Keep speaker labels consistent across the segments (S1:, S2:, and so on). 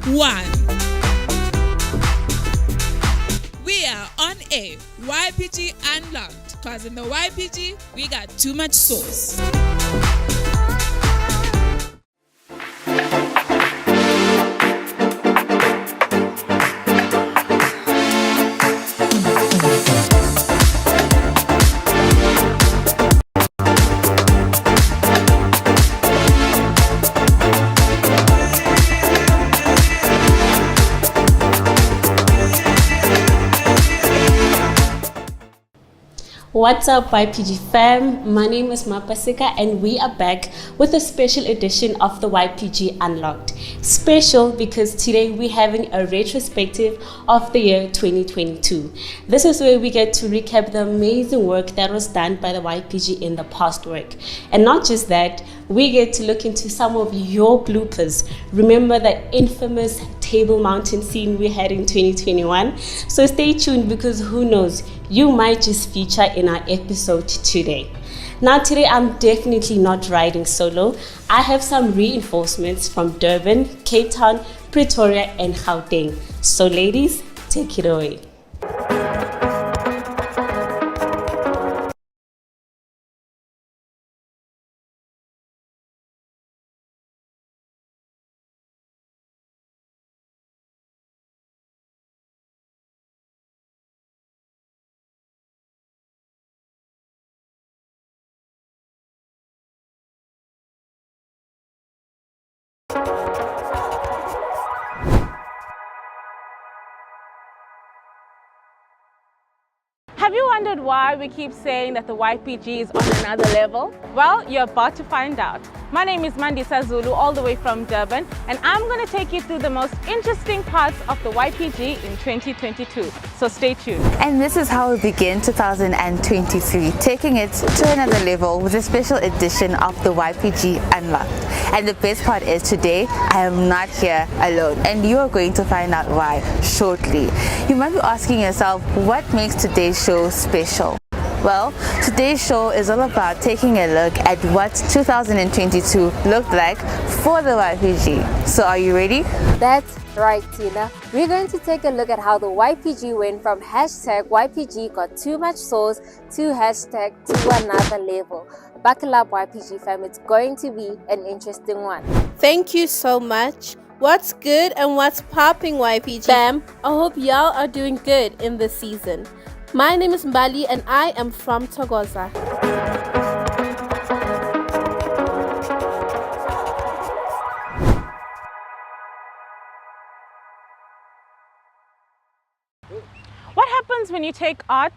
S1: 1. We are on air, YPG Unlocked, because in the YPG, we got too much sauce.
S2: What's up, YPG fam? My name is Mapasika and we are back with a special edition of the YPG Unlocked. Special because today we're having a retrospective of the year 2022. This is where we get to recap the amazing work that was done by the YPG in the past week. And not just that, we get to look into some of your bloopers. Remember the infamous Table Mountain scene we had in 2021? So stay tuned because who knows, you might just feature in our episode today. Now today I'm definitely not riding solo. I have some reinforcements from Durban, Cape Town, Pretoria and Gauteng. So ladies, take it away.
S3: Have you wondered why we keep saying that the YPG is on another level? Well, you're about to find out. My name is Mandisa Zulu, all the way from Durban, and I'm going to take you through the most interesting parts of the YPG in 2022. So stay tuned.
S4: And this is how we begin 2023, taking it to another level with a special edition of the YPG Unlocked. And the best part is today, I am not here alone, and you are going to find out why shortly. You might be asking yourself, what makes today's show special? Well, today's show is all about taking a look at what 2022 looked like for the YPG. So are you ready?
S5: That's right, Tina. We're going to take a look at how the YPG went from hashtag YPG got too much sauce to hashtag to another level. Buckle up, YPG fam, it's going to be an interesting one.
S6: Thank you so much. What's good and what's popping, YPG fam? I hope y'all are doing good in this season. My name is Mbali and I am from Togoza.
S3: What happens when you take art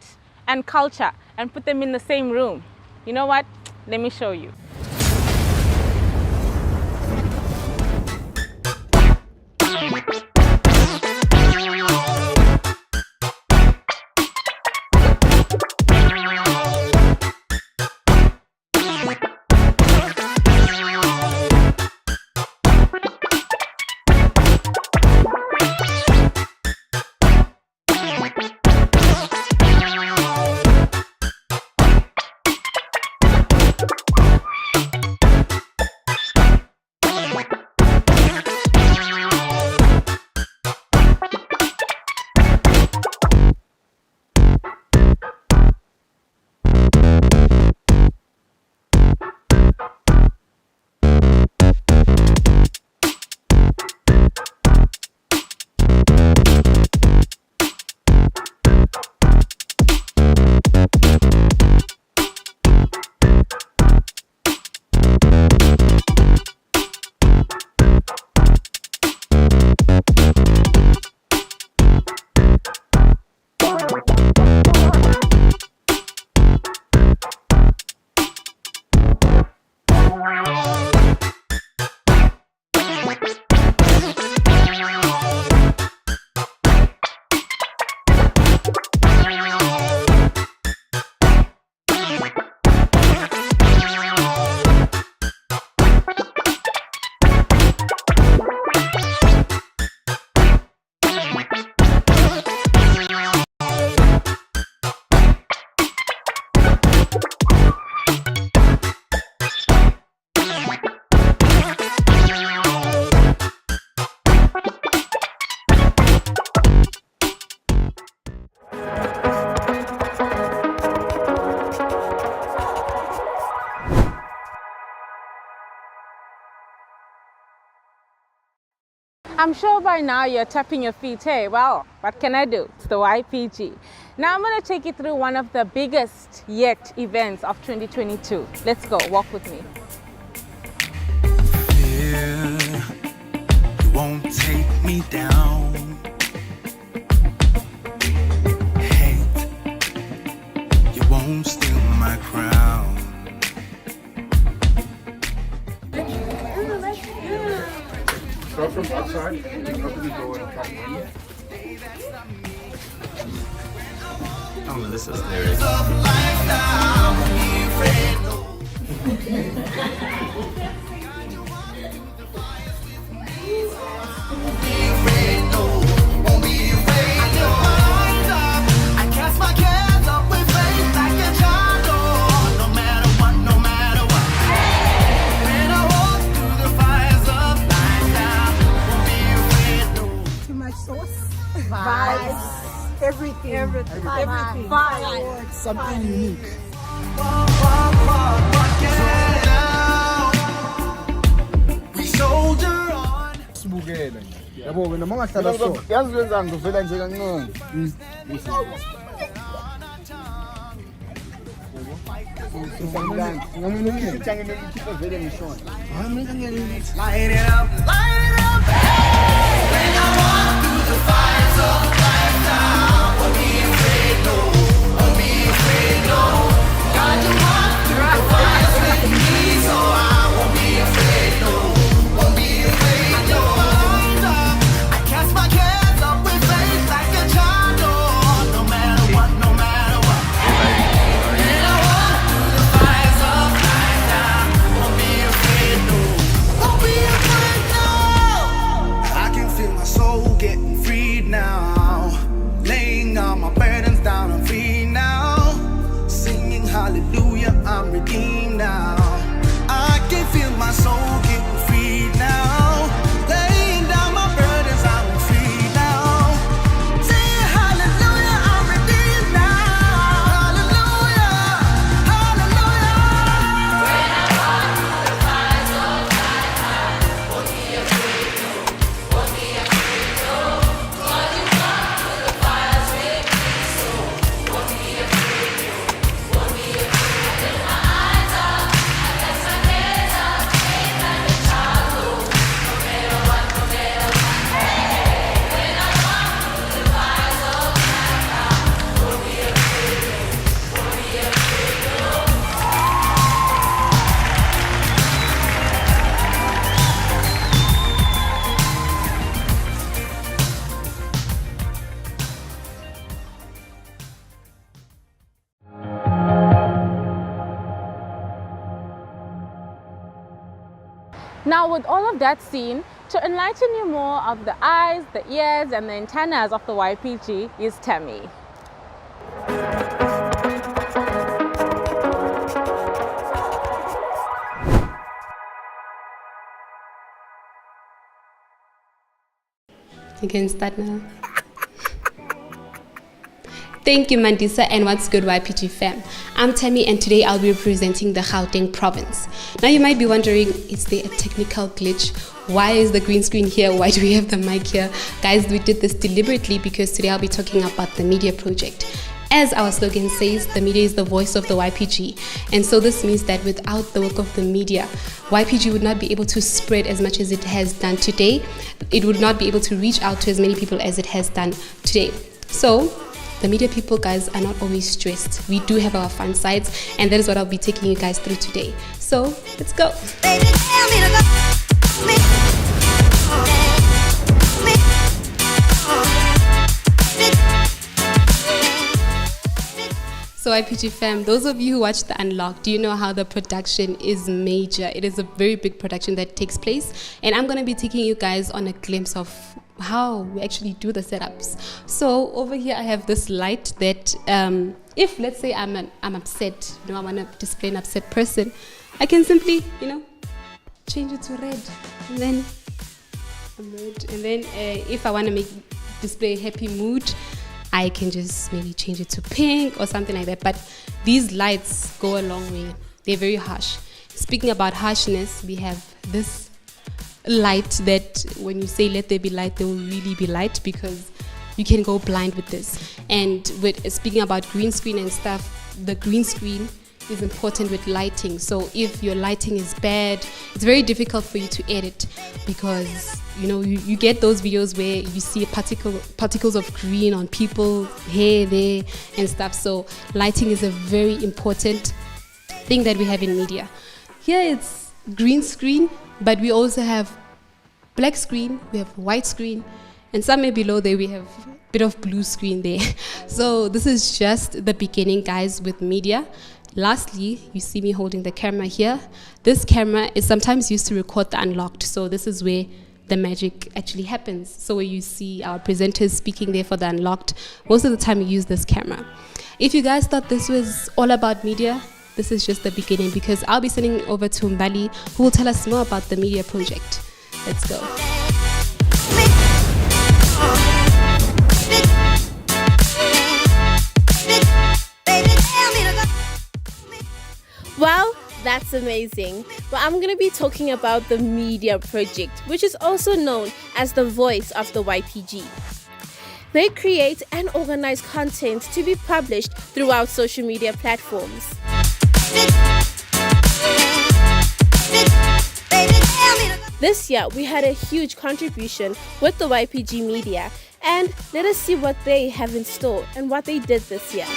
S3: and culture and put them in the same room? You know what? Let me show you. I'm sure by now you're tapping your feet. Hey, well, what can I do? It's the YPG. Now I'm going to take you through one of the biggest yet events of 2022. Let's go, walk with me.
S7: Fear, you won't take me down. Hate, you won't steal my crown.
S8: Start from outside and then open the door and come in.
S7: Oh, this is lyric.
S9: Everything. Something unique.
S7: We soldier on.
S8: Sibukele. Yabo wena mangahlala so. Yazi wenzani ngivela nje kancane.
S7: Light it up, light it up. When I walk through the fires of life now, won't be afraid, no, won't be afraid, no. God, you walk through the fires with me, so I won't be afraid, no, won't be afraid, no. I cast my cares up with faith like a child, no matter what, no matter what. When I walk through the fires of life now, won't be afraid, no, won't be afraid, no. I can feel my soul getting freed now, laying all my burdens down, I'm free now, singing hallelujah, I'm redeemed now. I can feel my soul getting freed now, laying down my burdens, I'm free now, singing hallelujah, I'm redeemed now, hallelujah, hallelujah. When I walk through the fires of life, I won't be afraid, no, won't be afraid, no. God, you walk through the fires with me, so won't be afraid, no, won't be afraid. I lift my eyes up, I cast my cares up, faith like a child, no matter what, no matter what. When I walk through the fires of life, I won't be afraid, no, won't be afraid, no.
S3: Now, with all of that seen, to enlighten you more of the eyes, the ears, and the antennas of the YPG is Tammy.
S2: You can start now. Thank you, Mandisa, and what's good, YPG fam? I'm Tammy, and today I'll be representing the Gauteng province. Now, you might be wondering, is there a technical glitch? Why is the green screen here? Why do we have the mic here? Guys, we did this deliberately because today I'll be talking about the media project. As our slogan says, the media is the voice of the YPG. And so this means that without the work of the media, YPG would not be able to spread as much as it has done today. It would not be able to reach out to as many people as it has done today. So, the media people, guys, are not always stressed. We do have our fun sides, and that is what I'll be taking you guys through today. So, let's go.
S10: Baby, tell me to go. Me.
S2: So YPG fam, those of you who watch the Unlocked, do you know how the production is major? It is a very big production that takes place, and I'm going to be taking you guys on a glimpse of how we actually do the setups. So over here I have this light that if let's say I'm upset, I want to display an upset person, I can simply, change it to red, and then red, and then if I want to display a happy mood, I can just maybe change it to pink or something like that. But these lights go a long way. They're very harsh. Speaking about harshness, we have this light that when you say let there be light, there will really be light, because you can go blind with this. And with speaking about green screen and stuff, the green screen is important with lighting. So if your lighting is bad, it's very difficult for you to edit, because you get those videos where you see particles of green on people's hair there and stuff. So lighting is a very important thing that we have in media. Here it's green screen, but we also have black screen, we have white screen, and somewhere below there we have a bit of blue screen there. So this is just the beginning, guys, with media. Lastly, you see me holding the camera here. This camera is sometimes used to record the unlocked. So this is where the magic actually happens. So where you see our presenters speaking there for the unlocked, most of the time we use this camera. If you guys thought this was all about media, this is just the beginning, because I'll be sending over to Mbali, who will tell us more about the media project. Let's go.
S6: Wow, that's amazing. Well, I'm going to be talking about the media project, which is also known as the voice of the YPG. They create and organize content to be published throughout social media platforms. This year, we had a huge contribution with the YPG Media, and let us see what they have in store and what they did this year.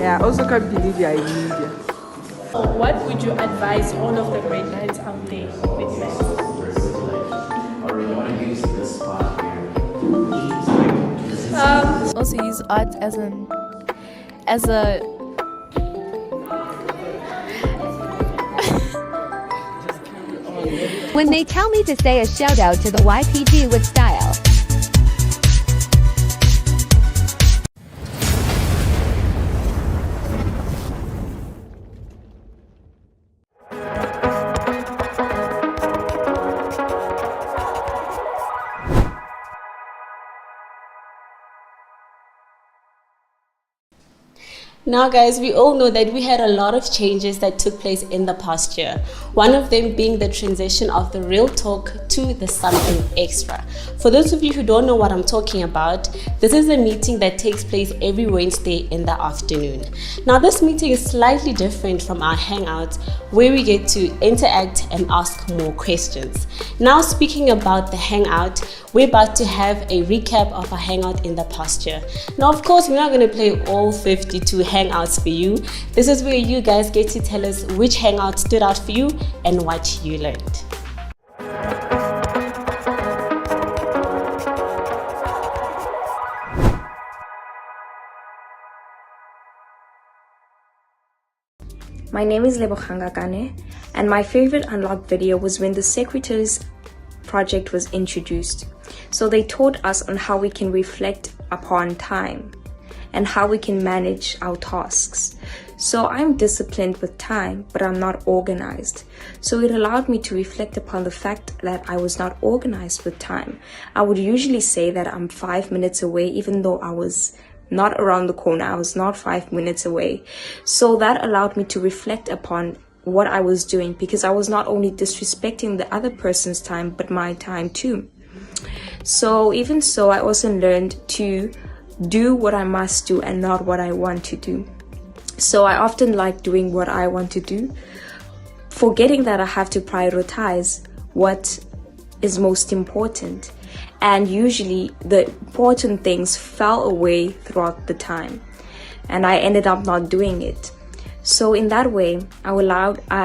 S11: I also can't believe you are in media.
S12: What would you advise all of the great minds out there with men?
S13: Also use art as a
S14: When they tell me to say a shout out to the YPG with style.
S2: Now guys, we all know that we had a lot of changes that took place in the past year. One of them being the transition of the Real Talk to the Something Extra. For those of you who don't know what I'm talking about, this is a meeting that takes place every Wednesday in the afternoon. Now this meeting is slightly different from our hangouts, where we get to interact and ask more questions. Now speaking about the hangout, we're about to have a recap of our hangout in the past year. Now of course, we're not going to play all 52 hangouts for you. This is where you guys get to tell us which hangout stood out for you and what you learned.
S15: My name is Lebohanga Kane, and my favorite unlocked video was when the Secretaries project was introduced. So they taught us on how we can reflect upon time and how we can manage our tasks. So I'm disciplined with time, but I'm not organized. So it allowed me to reflect upon the fact that I was not organized with time. I would usually say that I'm 5 minutes away, even though I was not around the corner. I was not 5 minutes away. So that allowed me to reflect upon what I was doing, because I was not only disrespecting the other person's time, but my time too. So even so, I also learned to do what I must do and not what I want to do. So I often like doing what I want to do, forgetting that I have to prioritize what is most important. And usually the important things fell away throughout the time, and I ended up not doing it. So in that way, I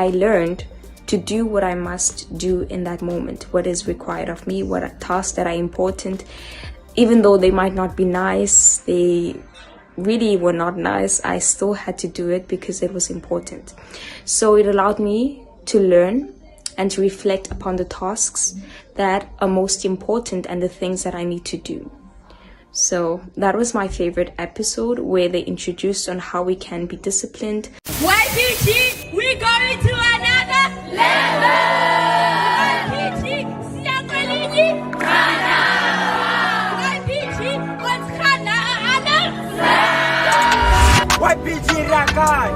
S15: learned to do what I must do in that moment, what is required of me, what tasks that are important. Even though they might not be nice, they really were not nice, I still had to do it because it was important. So it allowed me to learn and to reflect upon the tasks that are most important and the things that I need to do. So that was my favorite episode, where they introduced on how we can be disciplined.
S7: YPG, we're going to another level! YPG, Siakwelini, Ghana! YPG, what's Ghana? YPG Rakai!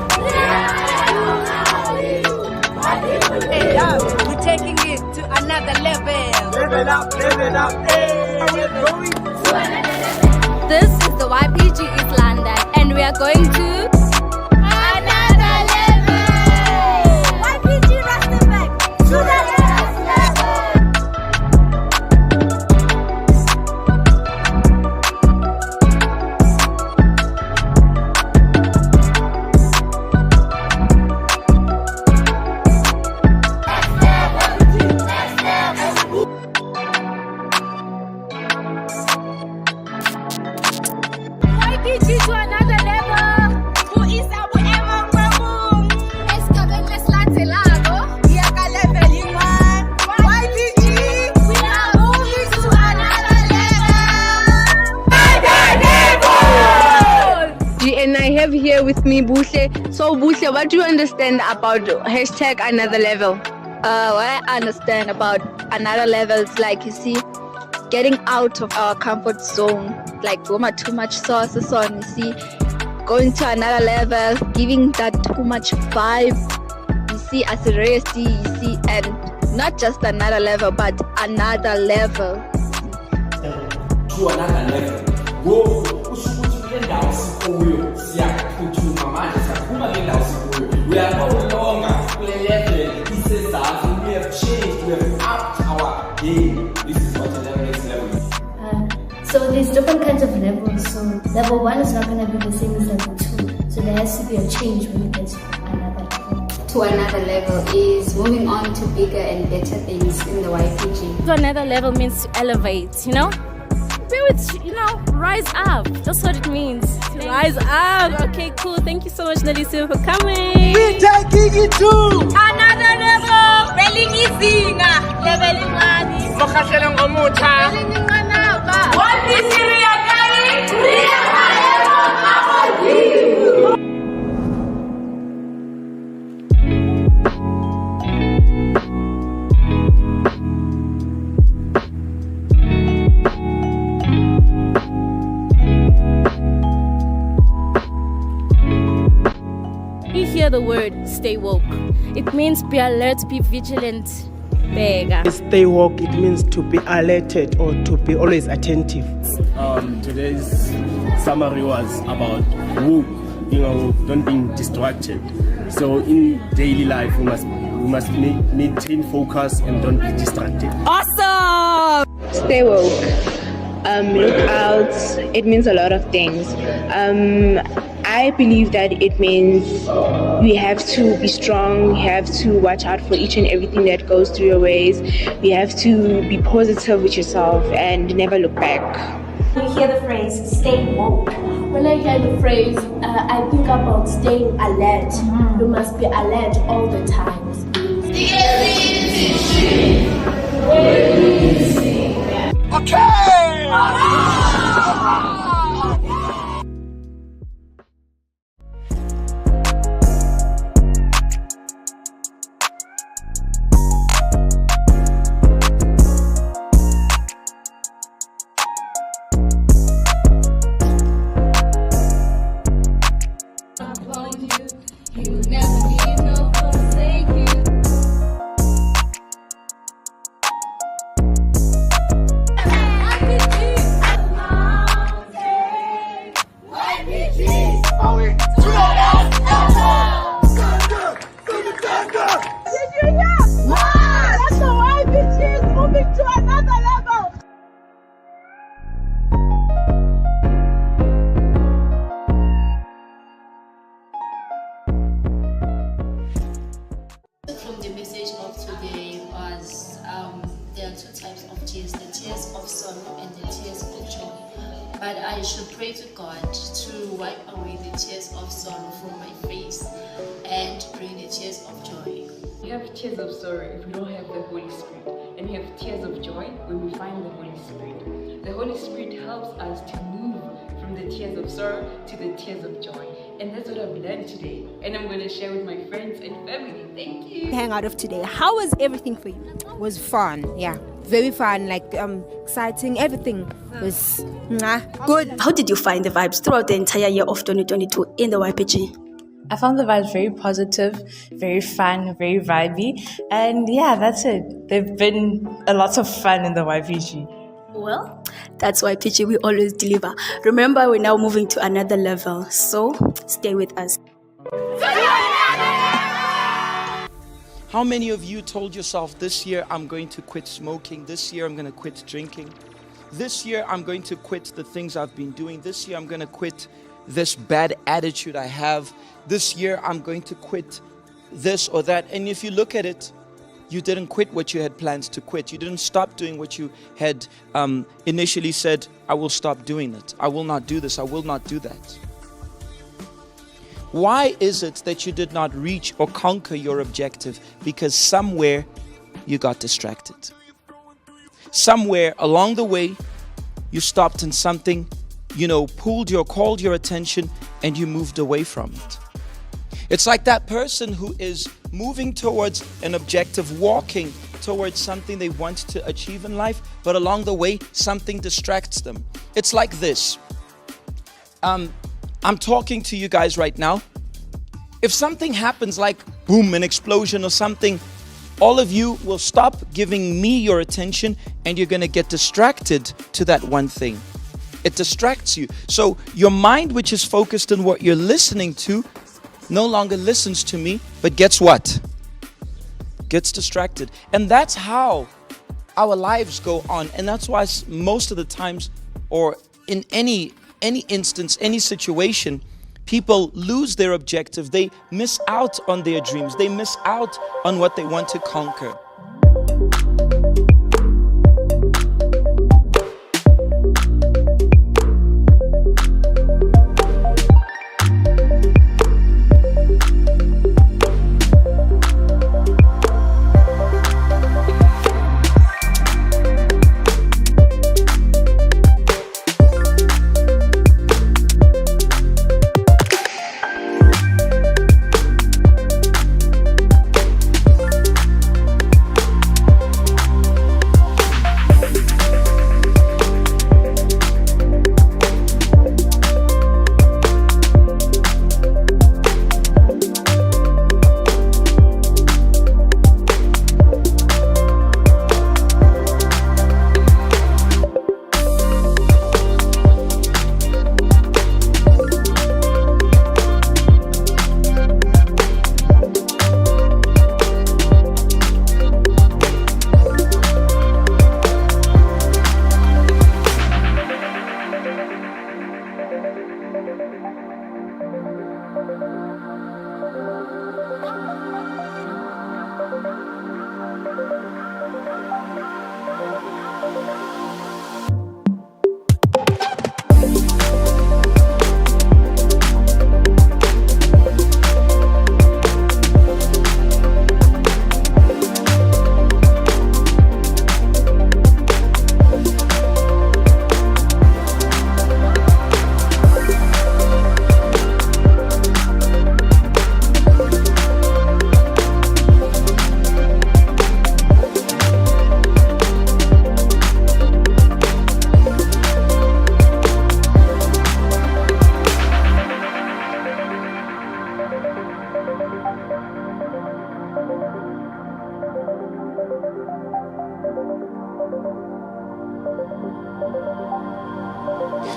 S10: Hey, we're taking it to another level.
S7: Level up, hey! We're going to another level.
S14: This is the YPG East London, and we are going to
S7: another level. YPG Rustenburg to the next YPG to another level. Who is our ever welcome? YPG, we are moving to another level.
S11: And I have here with me Bushe. So Bushe, what do you understand about hashtag another level?
S13: What I understand about another level is, like, you see, getting out of our comfort zone, like too much sauces on, you see, going to another level, giving that too much vibe, you see, as a rarity, you see, and not just another level, but another level.
S16: To another level. Go, we are no longer kule level. This is that we have changed, we have upped our game. This is what the next level is.
S17: So there's different kinds of levels. So level 1 is not going to be the same as level 2. So there has to be a change when you get to another level.
S18: To another level is moving on to bigger and better things in the YPG.
S3: To another level means to elevate, you know? Rise up. That's what it means. Rise up. Okay, cool. Thank you so much, Nalisi, for coming.
S7: We're taking it to another level. Leveling money. Mokhaseleng omutha. What is
S3: The word stay woke. It means be alert, be vigilant.
S19: Stay woke, it means to be alerted or to be always attentive.
S20: Today's summary was about don't be distracted. So in daily life we must maintain focus and don't be distracted.
S3: Awesome!
S11: Stay woke. Look out. It means a lot of things. I believe that it means we have to be strong, we have to watch out for each and everything that goes through your ways, we have to be positive with yourself and never look back.
S17: When you hear the phrase, stay woke, when I hear the phrase, I think about staying alert. You must be alert all the time.
S7: Okay!
S17: You never leave, no forsake you.
S21: From the message of today was there are two types of tears, the tears of sorrow and the tears of joy. But I should pray to God to wipe away the tears of sorrow from my face and bring the tears of joy.
S22: We have tears of sorrow if we don't have the Holy Spirit, and we have tears of joy when we find the Holy Spirit. The Holy Spirit helps us to move from the tears of sorrow to the tears of joy. And that's what I've learned today. And I'm going to share with my friends and family. Thank you.
S23: Hangout of today. How was everything for you?
S24: It was fun, yeah. Very fun, like exciting. Everything was good.
S25: How did you find the vibes throughout the entire year of 2022 in the YPG?
S26: I found the vibes very positive, very fun, very vibey. And yeah, that's it. There've been a lot of fun in the YPG.
S25: Well, that's why YPG we always deliver. Remember, we're now moving to another level, so stay with us.
S27: How many of you told yourself, this year I'm going to quit smoking, this year I'm going to quit drinking, this year I'm going to quit the things I've been doing, this year I'm going to quit this bad attitude I have, this year I'm going to quit this or that? And if you look at it, you didn't quit what you had plans to quit. You didn't stop doing what you had initially said, I will stop doing it. I will not do this. I will not do that. Why is it that you did not reach or conquer your objective? Because somewhere you got distracted. Somewhere along the way, you stopped and something, called your attention and you moved away from it. It's like that person who is moving towards an objective, walking towards something they want to achieve in life, but along the way, something distracts them. It's like this. I'm talking to you guys right now. If something happens like boom, an explosion or something, all of you will stop giving me your attention and you're going to get distracted to that one thing. It distracts you. So your mind, which is focused on what you're listening to, no longer listens to me, but gets what? Gets distracted. And that's how our lives go on. And that's why most of the times, or in any instance, any situation, people lose their objective. They miss out on their dreams. They miss out on what they want to conquer.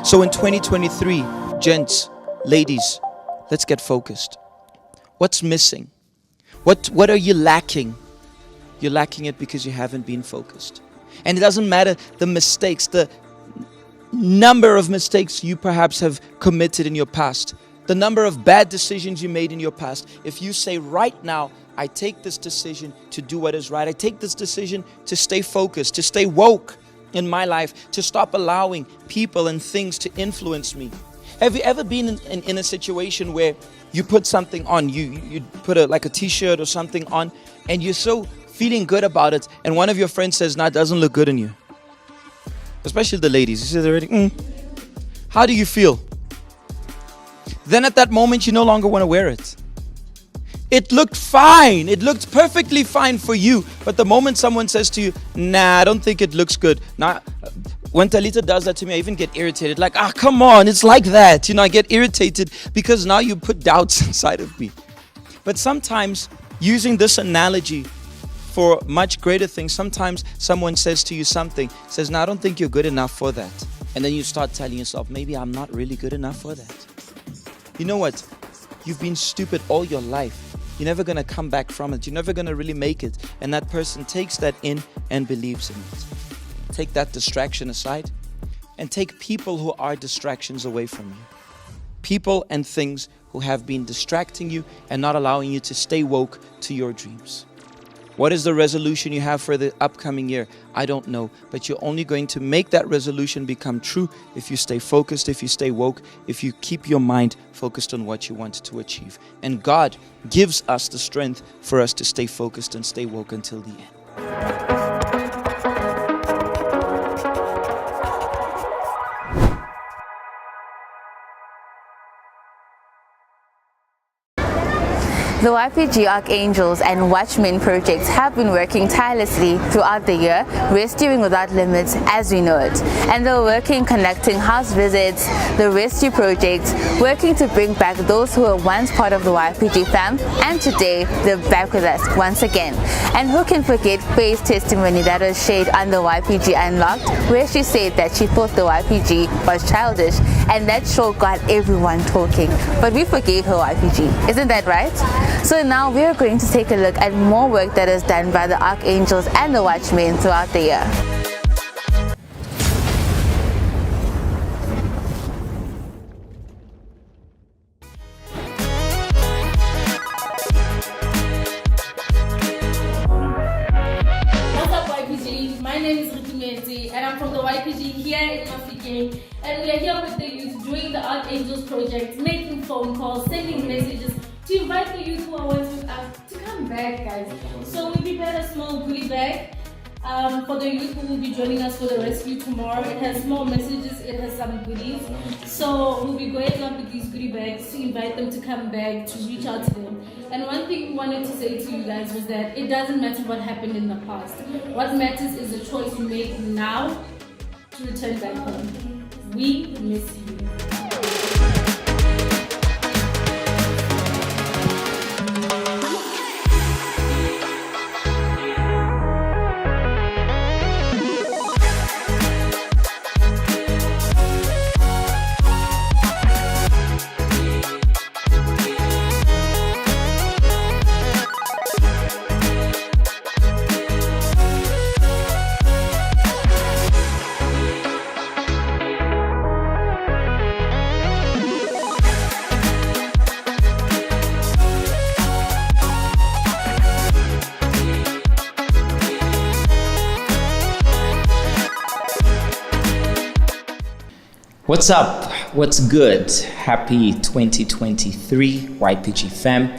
S27: So in 2023, gents, ladies, let's get focused. What's missing? What are you lacking? You're lacking it because you haven't been focused. And it doesn't matter the mistakes, the number of mistakes you perhaps have committed in your past, the number of bad decisions you made in your past. If you say right now, I take this decision to do what is right. I take this decision to stay focused, to stay woke in my life, to stop allowing people and things to influence me. Have you ever been in a situation where you put something on, you put like a t-shirt or something on, and you're so feeling good about it, and one of your friends says, nah, it doesn't look good on you. Especially the ladies. You say already, How do you feel? Then at that moment, you no longer want to wear it. It looked fine. It looked perfectly fine for you. But the moment someone says to you, nah, I don't think it looks good. Now, when Talita does that to me, I even get irritated. Like, come on, it's like that. I get irritated because now you put doubts inside of me. But sometimes, using this analogy for much greater things, sometimes someone says to you something, says, no, I don't think you're good enough for that. And then you start telling yourself, maybe I'm not really good enough for that. You know what? You've been stupid all your life. You're never going to come back from it. You're never going to really make it. And that person takes that in and believes in it. Take that distraction aside and take people who are distractions away from you. People and things who have been distracting you and not allowing you to stay woke to your dreams. What is the resolution you have for the upcoming year? I don't know, but you're only going to make that resolution become true if you stay focused, if you stay woke, if you keep your mind focused on what you want to achieve. And God gives us the strength for us to stay focused and stay woke until the end.
S3: The YPG Archangels and Watchmen projects have been working tirelessly throughout the year, rescuing without limits as we know it. And they're working, conducting house visits, the rescue projects, working to bring back those who were once part of the YPG fam, and today they're back with us once again. And who can forget Faye's testimony that was shared on the YPG Unlocked, where she said that she thought the YPG was childish, and that show got everyone talking. But we forgave her YPG, isn't that right? So now we are going to take a look at more work that is done by the Archangels and the Watchmen throughout the year.
S17: What's up, YPG? My name is Ritumezi and I'm from the YPG here in African, and we are here with the youth doing the Archangels project, making phone calls, sending messages to invite the youth who are with us to come back, guys. So we prepared a small goodie bag for the youth who will be joining us for the rescue tomorrow. It has small messages, it has some goodies. So we'll be going up with these goodie bags to invite them to come back, to reach out to them. And one thing we wanted to say to you guys was that it doesn't matter what happened in the past. What matters is the choice you make now to return back home. We miss you.
S27: What's up? What's good? Happy 2023 YPG fam.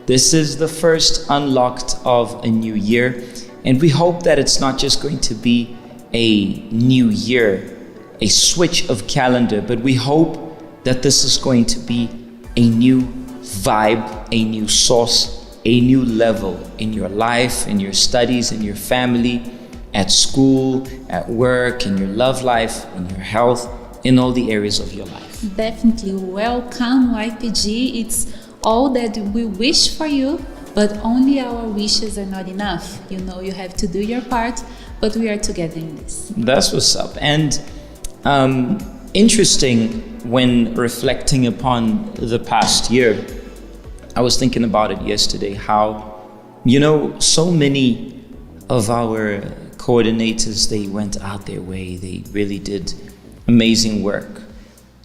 S27: This is the first Unlocked of a new year, and we hope that it's not just going to be a new year, a switch of calendar, but we hope that this is going to be a new vibe, a new source, a new level in your life, in your studies, in your family, at school, at work, in your love life, in your health, in all the areas of your life.
S1: Definitely. Welcome, YPG. It's all that we wish for you, but only our wishes are not enough. You know, you have to do your part, but we are together in this.
S27: That's what's up. And interesting when reflecting upon the past year. I was thinking about it yesterday, how, so many of our coordinators, they went out their way. They really did amazing work.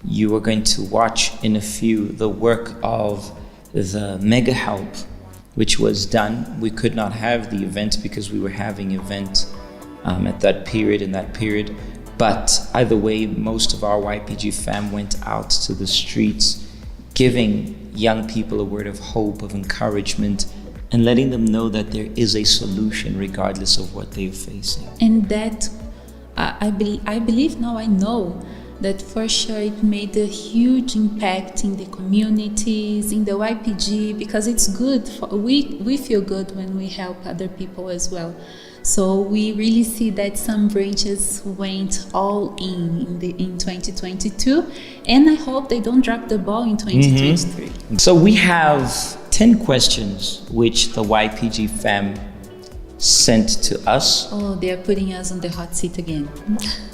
S27: You are going to watch in a few the work of the Mega Help, which was done. We could not have the event because we were having event at that period. But either way, most of our YPG fam went out to the streets, giving young people a word of hope, of encouragement, and letting them know that there is a solution regardless of what they're facing.
S1: And that, I believe now, I know that for sure it made a huge impact in the communities, in the YPG, because it's good. We feel good when we help other people as well. So we really see that some branches went all in 2022, and I hope they don't drop the ball in 2023.
S27: So we have 10 questions which the YPG fam sent to us.
S1: Oh, they are putting us on the hot seat again.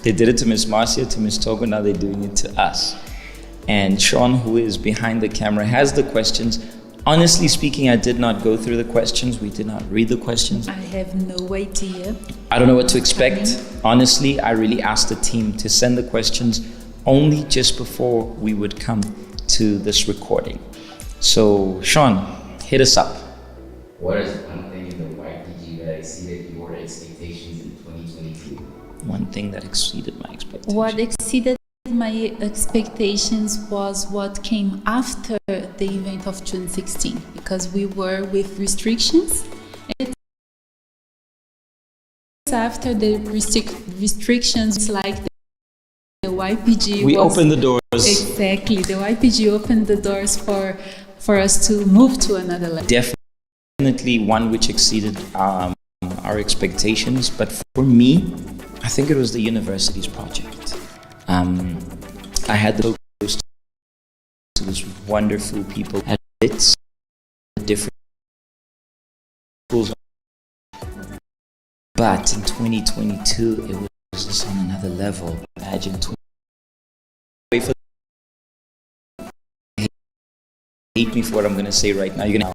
S27: They did it to Miss Marcia, to Miss Togo, now they're doing it to us. And Sean, who is behind the camera, has the questions. Honestly speaking, I did not go through the questions. We did not read the questions.
S1: I have no idea.
S27: I don't know what to expect. Honestly, I really asked the team to send the questions only just before we would come to this recording. So, Sean, hit us up.
S2: What is one thing in the YPG that exceeded your expectations in 2022?
S27: One thing that exceeded my expectations.
S1: What exceeded my expectations was what came after the event of June 16, because we were with restrictions. It's after the restrictions, like the YPG.
S27: We opened the doors.
S1: Exactly, the YPG opened the doors for us to move to another level.
S27: Definitely one which exceeded our expectations, but for me, I think it was the university's project. I had the focus to these wonderful people at bits, different schools. But in 2022, it was just on another level. Imagine hate me for what I'm going to say right now.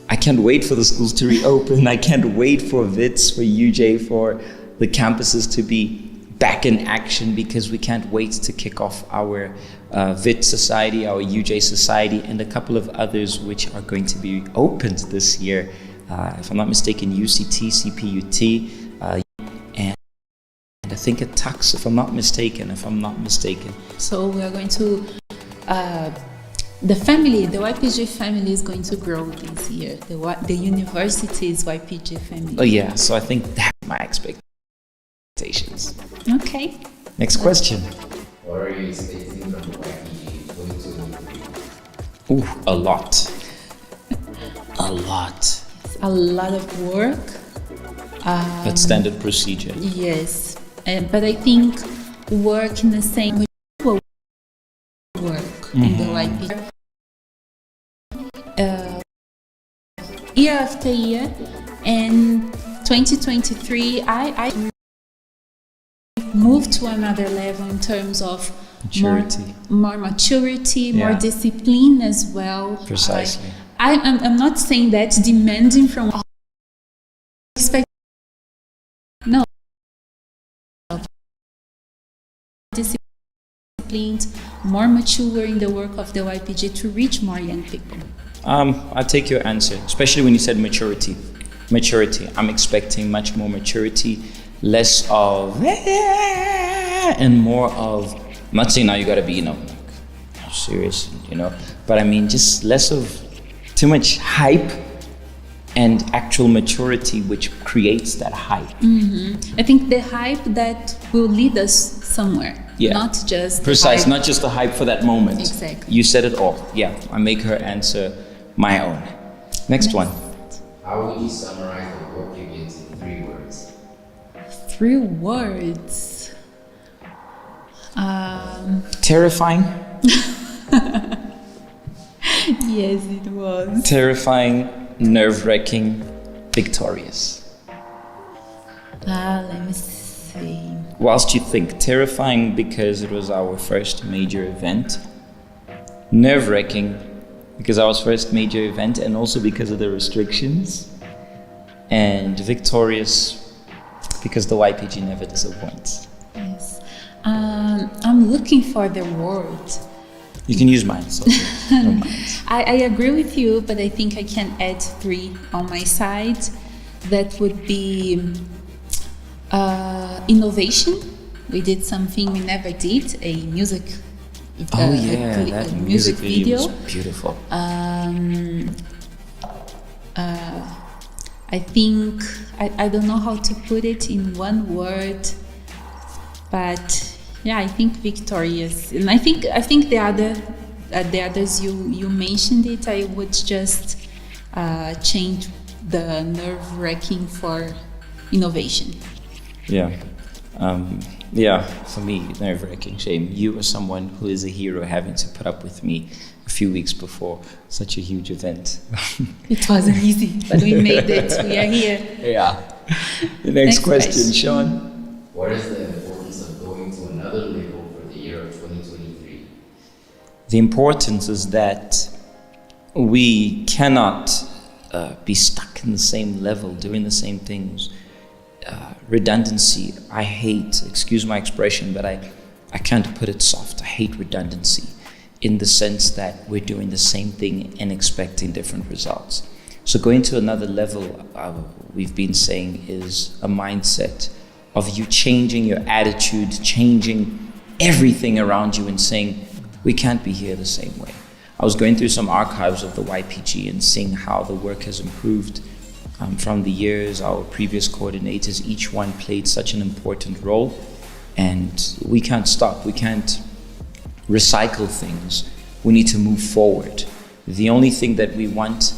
S27: I can't wait for the schools to reopen. I can't wait for VITS, for UJ, for the campuses to be back in action, because we can't wait to kick off our VIT Society, our UJ Society, and a couple of others which are going to be opened this year. If I'm not mistaken, UCT, CPUT, and I think a TUX, if I'm not mistaken.
S1: So we are going to, the YPG family is going to grow this year. The university's YPG family.
S27: Oh yeah, so I think that's my expectations.
S1: Okay.
S27: Next question.
S2: What are you expecting from the YPG in 2023?
S27: Ooh, a lot. A lot.
S1: A lot of work.
S27: That's standard procedure.
S1: Yes, but I think work in the same work in the YPG. Year after year, and 2023, I moved to another level in terms of
S27: maturity,
S1: more maturity,
S27: Yeah.
S1: more discipline as well.
S27: Precisely.
S1: I'm not saying that demanding from all. No. Disciplined, more mature in the work of the YPG to reach more young people.
S27: I take your answer, especially when you said maturity. Maturity. I'm expecting much more maturity, less of and more of. I'm not saying now you gotta be, serious, but I mean just less of too much hype and actual maturity, which creates that hype.
S1: I think the hype that will lead us somewhere, not just
S27: precise,
S1: hype.
S27: not just the hype for that moment.
S1: Exactly.
S27: You said it all. Yeah, I make her answer my own. Next one.
S2: How would you summarize the work you did in 3 words?
S1: 3 words.
S27: Terrifying.
S1: Yes, it was.
S27: Terrifying, nerve-wracking, victorious.
S1: Let me see.
S27: whilst you think terrifying because it was our first major event, nerve-wracking because our first major event and also because of the restrictions, and victorious because the YPG never disappoints.
S1: Yes. I'm looking for the word.
S27: You can use mine. So no mind.
S1: I agree with you, but I think I can add 3 on my side. That would be innovation. We did something we never did, a music
S27: that music video was beautiful.
S1: I think I don't know how to put it in one word, but yeah, I think victorious. And I think the others you mentioned it. I would just change the nerve-wracking for innovation.
S27: Yeah. For me, nerve-wracking. Shame. You are someone who is a hero, having to put up with me a few weeks before such a huge event.
S1: It wasn't easy, but we made it. We are here.
S27: Yeah. The next question, Sean.
S2: What is the importance of going to another level for the year of 2023?
S27: The importance is that we cannot be stuck in the same level, doing the same things. Redundancy, I hate, excuse my expression, but I can't put it soft. I hate redundancy in the sense that we're doing the same thing and expecting different results. So going to another level, we've been saying, is a mindset of you changing your attitude, changing everything around you and saying, we can't be here the same way. I was going through some archives of the YPG and seeing how the work has improved from the years. Our previous coordinators, each one played such an important role, and we can't stop. We can't recycle things. We need to move forward. The only thing that we want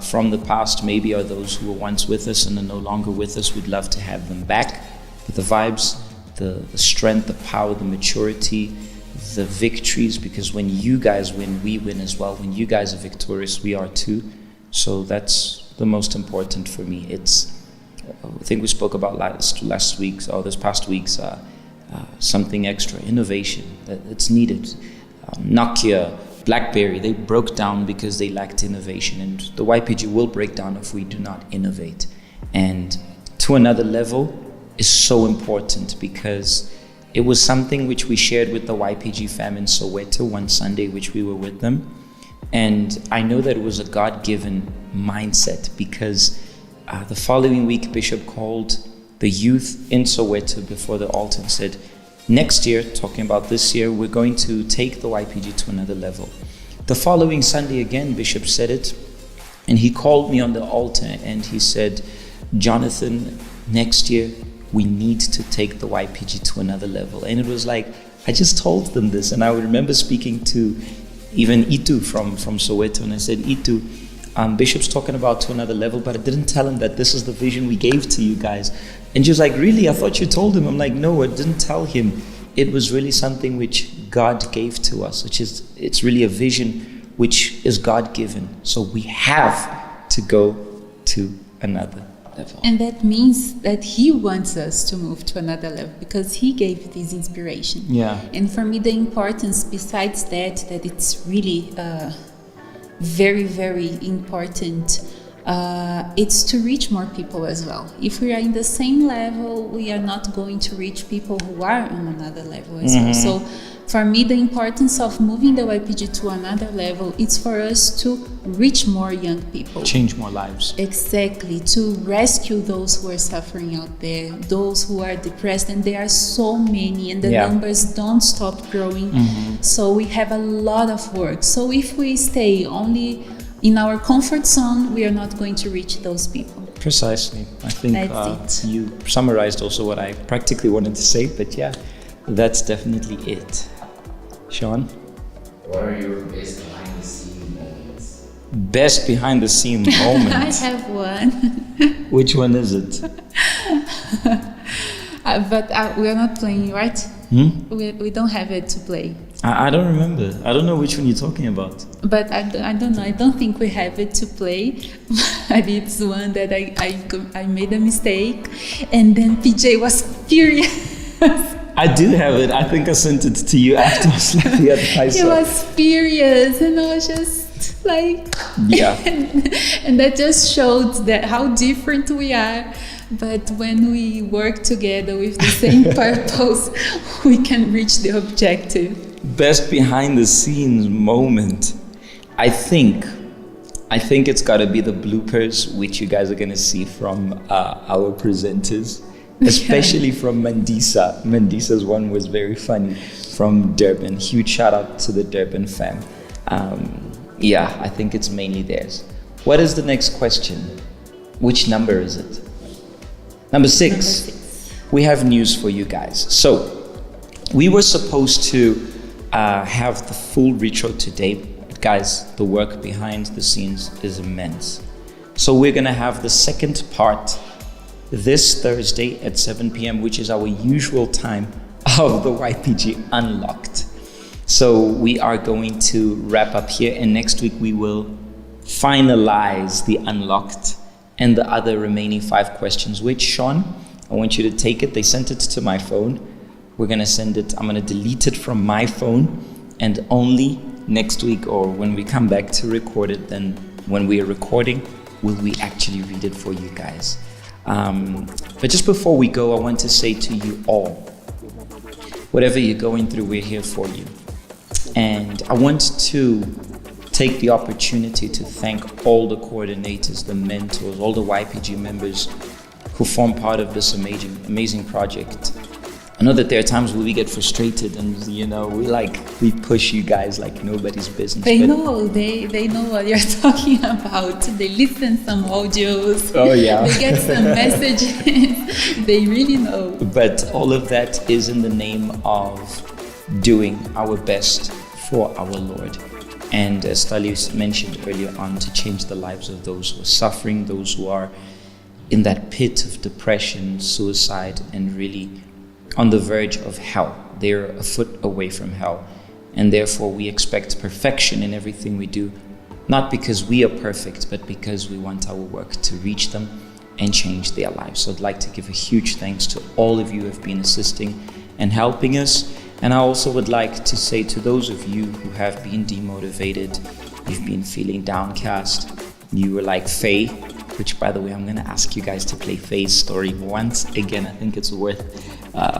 S27: from the past maybe are those who were once with us and are no longer with us. We'd love to have them back. But the vibes, the strength, the power, the maturity, the victories, because when you guys win, we win as well. When you guys are victorious, we are too. So that's the most important for me. It's, I think we spoke about last week's or this past week's something extra, innovation. It's needed. Nokia, BlackBerry, they broke down because they lacked innovation, and the YPG will break down if we do not innovate. And to another level is so important because it was something which we shared with the YPG fam in Soweto one Sunday, which we were with them. And I know that it was a God-given mindset because the following week, Bishop called the youth in Soweto before the altar and said, next year, talking about this year, we're going to take the YPG to another level. The following Sunday again, Bishop said it, and he called me on the altar and he said, Jonathan, next year, we need to take the YPG to another level. And it was like, I just told them this, and I remember speaking to even Itu from Soweto, and I said, Itu, Bishop's talking about to another level, but I didn't tell him that this is the vision we gave to you guys. And she was like, really? I thought you told him. I'm like, no, I didn't tell him. It was really something which God gave to us, it's really a vision which is God-given. So we have to go to another level.
S1: And that means that He wants us to move to another level because He gave this inspiration.
S27: Yeah.
S1: And for me, the importance besides that it's really very, very important, it's to reach more people as well. If we are in the same level, we are not going to reach people who are on another level as well. So for me, the importance of moving the YPG to another level is for us to reach more young people.
S27: Change more lives.
S1: Exactly, to rescue those who are suffering out there, those who are depressed, and there are so many, and the numbers don't stop growing. So we have a lot of work. So if we stay only in our comfort zone, we are not going to reach those people.
S27: Precisely. I think you summarized also what I practically wanted to say, but yeah, that's definitely it. Sean?
S2: What are your best behind the scene moments?
S27: Best behind the scene moments?
S1: I have one.
S27: Which one is it?
S1: But we are not playing, right? We don't have it to play.
S27: I don't remember. I don't know which one you're talking about.
S1: But I don't know. I don't think we have it to play. But it's one that I made a mistake. And then PJ was furious.
S27: I do have it. I think I sent it to you after I slept the other night.
S1: He was furious, and I was just like,
S27: yeah.
S1: and that just showed that how different we are. But when we work together with the same purpose, we can reach the objective.
S27: Best behind the scenes moment. I think it's got to be the bloopers, which you guys are going to see from our presenters, especially from Mandisa. Mandisa's one was very funny from Durban. Huge shout out to the Durban fam. Yeah, I think it's mainly theirs. What is the next question? Which number is it? Number 6. We have news for you guys. So we were supposed to have the full retro today. Guys, the work behind the scenes is immense. So we're gonna have the second part this Thursday at 7 p.m., which is our usual time of the YPG Unlocked. So we are going to wrap up here, and next week we will finalize the Unlocked and the other remaining 5 questions, which, Sean, I want you to take it. They sent it to my phone. We're gonna send it, I'm gonna delete it from my phone, and only next week, or when we come back to record it, then when we are recording, will we actually read it for you guys. But just before we go, I want to say to you all, whatever you're going through, we're here for you. And I want to take the opportunity to thank all the coordinators, the mentors, all the YPG members who form part of this amazing project. I know that there are times where we get frustrated, and we push you guys like nobody's business.
S1: They know what you're talking about. They listen some audios.
S27: Oh yeah.
S1: They get some messages. They really know.
S27: But all of that is in the name of doing our best for our Lord. And as Talius mentioned earlier on, to change the lives of those who are suffering, those who are in that pit of depression, suicide, and really on the verge of hell. They're a foot away from hell. And therefore we expect perfection in everything we do, not because we are perfect, but because we want our work to reach them and change their lives. So I'd like to give a huge thanks to all of you who have been assisting and helping us. And I also would like to say to those of you who have been demotivated, you've been feeling downcast, you were like Faye, which, by the way, I'm going to ask you guys to play Faye's story once again. I think it's worth,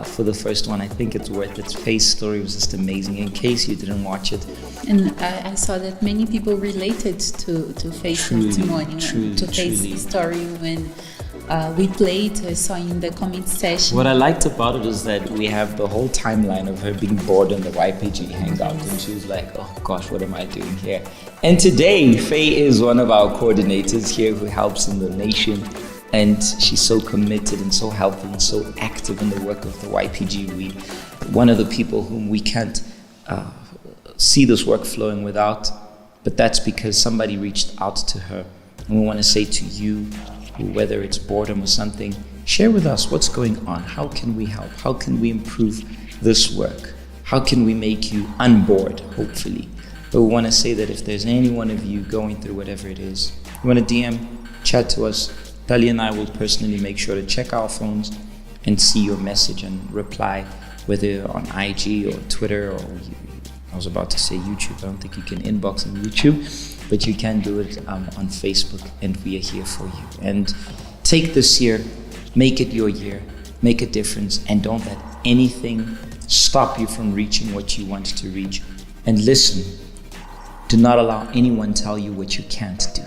S27: for the first one, I think it's worth it. Faye's story was just amazing, in case you didn't watch it.
S1: And I saw that many people related to Faye's testimony, to Faye's story when we played. I saw in the comment section.
S27: What I liked about it is that we have the whole timeline of her being bored in the YPG hangout, and she was like, oh gosh, what am I doing here? And today, Faye is one of our coordinators here who helps in the nation, and she's so committed and so helpful and so active in the work of the YPG. One of the people whom we can't see this work flowing without, but that's because somebody reached out to her. And we want to say to you, whether it's boredom or something, share with us what's going on. How can we help? How can we improve this work? How can we make you unbored, hopefully? But we want to say that if there's any one of you going through whatever it is, you want to DM, chat to us. Dali and I will personally make sure to check our phones and see your message and reply, whether on IG or Twitter or I was about to say YouTube. I don't think you can inbox on YouTube, but you can do it on Facebook, and we are here for you. And take this year, make it your year, make a difference, and don't let anything stop you from reaching what you want to reach. And listen, do not allow anyone tell you what you can't do.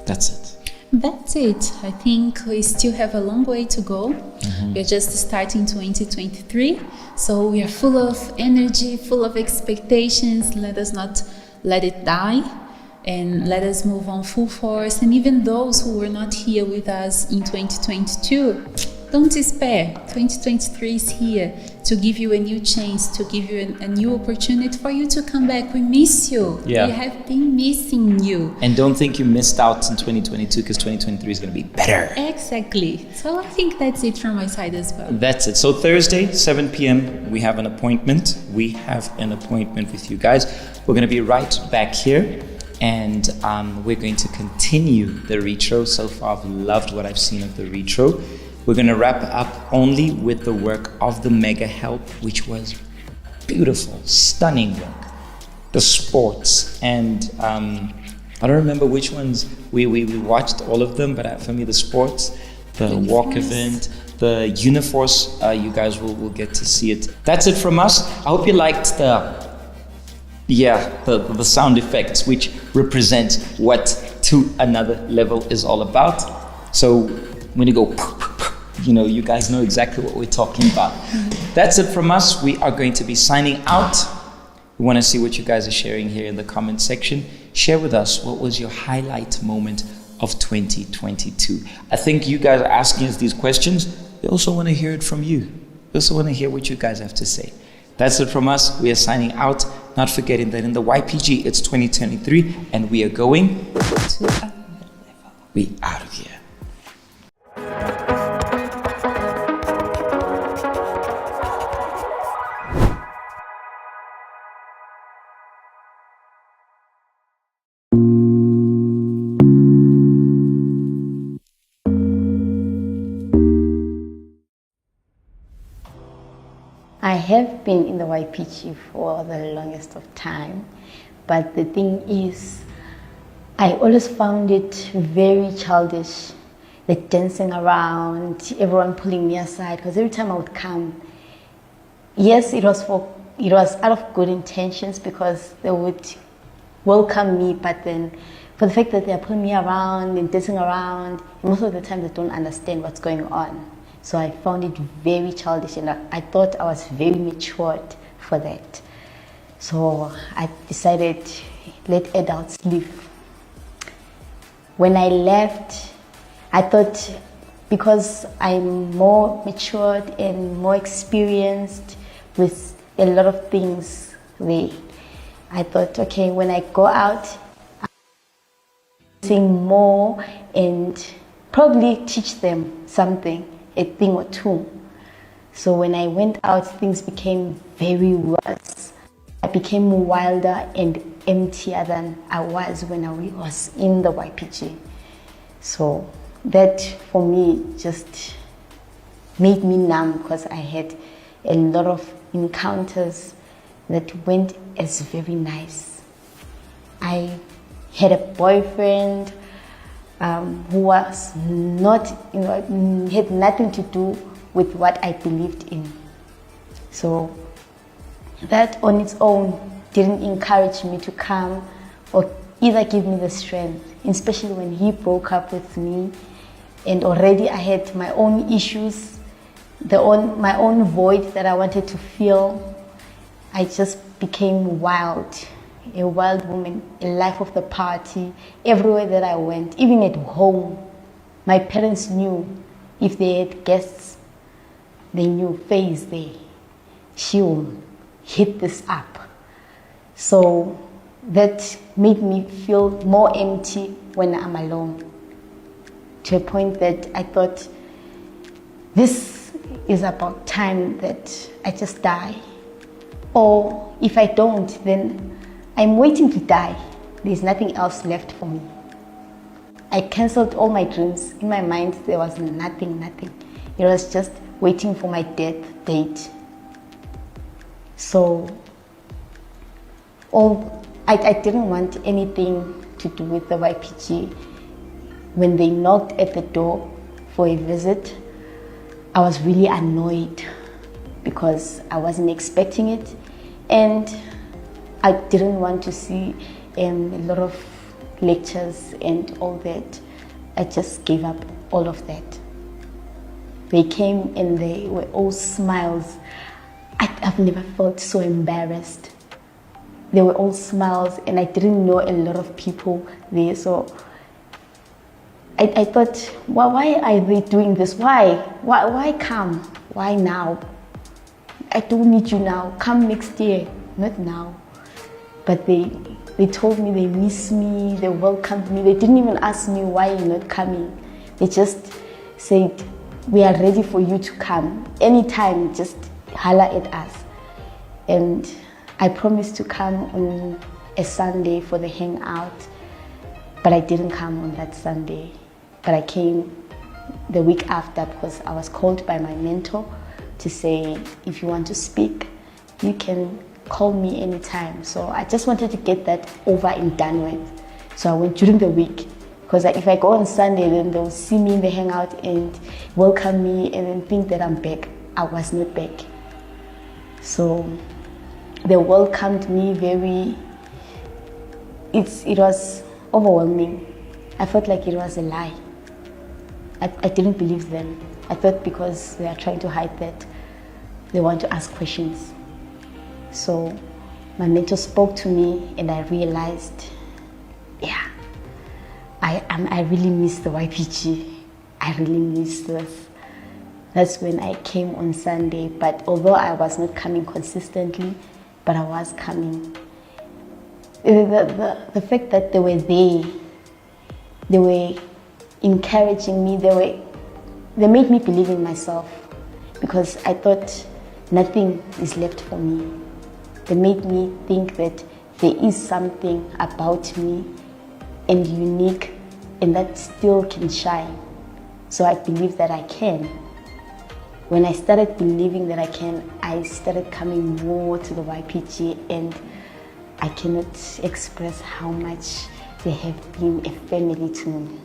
S27: That's it.
S1: That's it. I think we still have a long way to go. We're just starting 2023. So we are full of energy, full of expectations. Let us not let it die, and let us move on full force. And even those who were not here with us in 2022, don't despair. 2023 is here to give you a new chance, to give you a new opportunity for you to come back. We miss you.
S27: Yeah.
S1: We have been missing you.
S27: And don't think you missed out in 2022, because 2023 is going to be better.
S1: Exactly. So I think that's it from my side as well.
S27: That's it. So Thursday, 7 p.m., we have an appointment. We have an appointment with you guys. We're going to be right back here. And we're going to continue the retro. So far, I've loved what I've seen of the retro. We're gonna wrap up only with the work of the Mega Help, which was beautiful, stunning work. The sports, and I don't remember which ones we watched all of them, but for me the sports, the walk event, the Uniforce, you guys will get to see it. That's it from us. I hope you liked the sound effects, which represent what To Another Level is all about. So when you go, you guys know exactly what we're talking about. That's it from us. We are going to be signing out. We want to see what you guys are sharing here in the comment section. Share with us, what was your highlight moment of 2022? I think you guys are asking us these questions. We also want to hear it from you. We also want to hear what you guys have to say. That's it from us. We are signing out. Not forgetting that in the YPG, it's 2023, and we are going to another level. We out of here.
S4: I have been in the YPG for the longest of time, but the thing is, I always found it very childish, the dancing around, everyone pulling me aside, because every time I would come, yes, it was out of good intentions because they would welcome me, but then for the fact that they're pulling me around and dancing around, most of the time they don't understand what's going on. So I found it very childish, and I thought I was very matured for that. So I decided, let adults live. When I left, I thought because I'm more matured and more experienced with a lot of things there, I thought, okay, when I go out, I'm sing more and probably teach them something, a thing or two. So when I went out, things became very worse. I became wilder and emptier than I was when I was in the YPG. So that for me just made me numb, because I had a lot of encounters that went as very nice. I had a boyfriend who was not, had nothing to do with what I believed in. So that on its own didn't encourage me to come or either give me the strength, especially when he broke up with me and already I had my own issues, my own void that I wanted to fill. I just became wild. A wild woman, a life of the party, everywhere that I went, even at home. My parents knew if they had guests, they knew Faye's there. She will hit this up. So that made me feel more empty when I'm alone, to a point that I thought, this is about time that I just die. Or if I don't, then I'm waiting to die. There's nothing else left for me. I cancelled all my dreams. In my mind, there was nothing. It was just waiting for my death date. So, I didn't want anything to do with the YPG. When they knocked at the door for a visit, I was really annoyed because I wasn't expecting it, and I didn't want to see a lot of lectures and all that. I just gave up all of that. They came and they were all smiles. I've never felt so embarrassed. They were all smiles, and I didn't know a lot of people there. So I thought, why are they doing this? Why come? Why now? I don't need you now. Come next year, not now. But they told me they miss me, they welcomed me. They didn't even ask me why you're not coming. They just said, we are ready for you to come. Anytime, just holler at us. And I promised to come on a Sunday for the hangout, but I didn't come on that Sunday. But I came the week after, because I was called by my mentor to say, if you want to speak, you can call me anytime. So I just wanted to get that over and done with. So I went during the week, because if I go on Sunday, then they'll see me in the hangout and welcome me and then think that I'm back. I was not back. So they welcomed me very, it was overwhelming. I felt like it was a lie. I didn't believe them. I thought because they are trying to hide that, they want to ask questions. So my mentor spoke to me and I realized, yeah, I really miss the YPG. I really miss this. That's when I came on Sunday, but although I was not coming consistently, but I was coming. The fact that they were there, they were encouraging me, they made me believe in myself, because I thought nothing is left for me. They made me think that there is something about me and unique and that still can shine. So I believe that I can. When I started believing that I can, I started coming more to the YPG, and I cannot express how much they have been a family to me.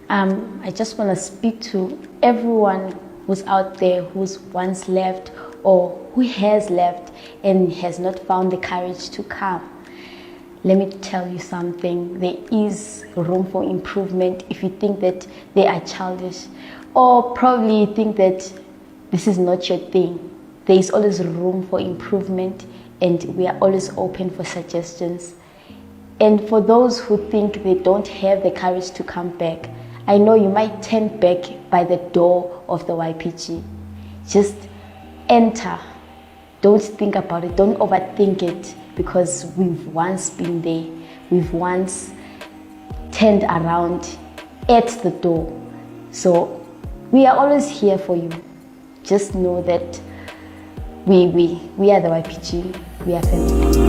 S4: I just want to speak to everyone who's out there who's once left or who has left and has not found the courage to come. Let me tell you something, there is room for improvement. If you think that they are childish or probably think that this is not your thing, there is always room for improvement, and we are always open for suggestions. And for those who think they don't have the courage to come back, I know you might turn back by the door of the YPG. Just enter. Don't think about it. Don't overthink it, because we've once been there. We've once turned around at the door. So we are always here for you. Just know that we are the YPG. We are family.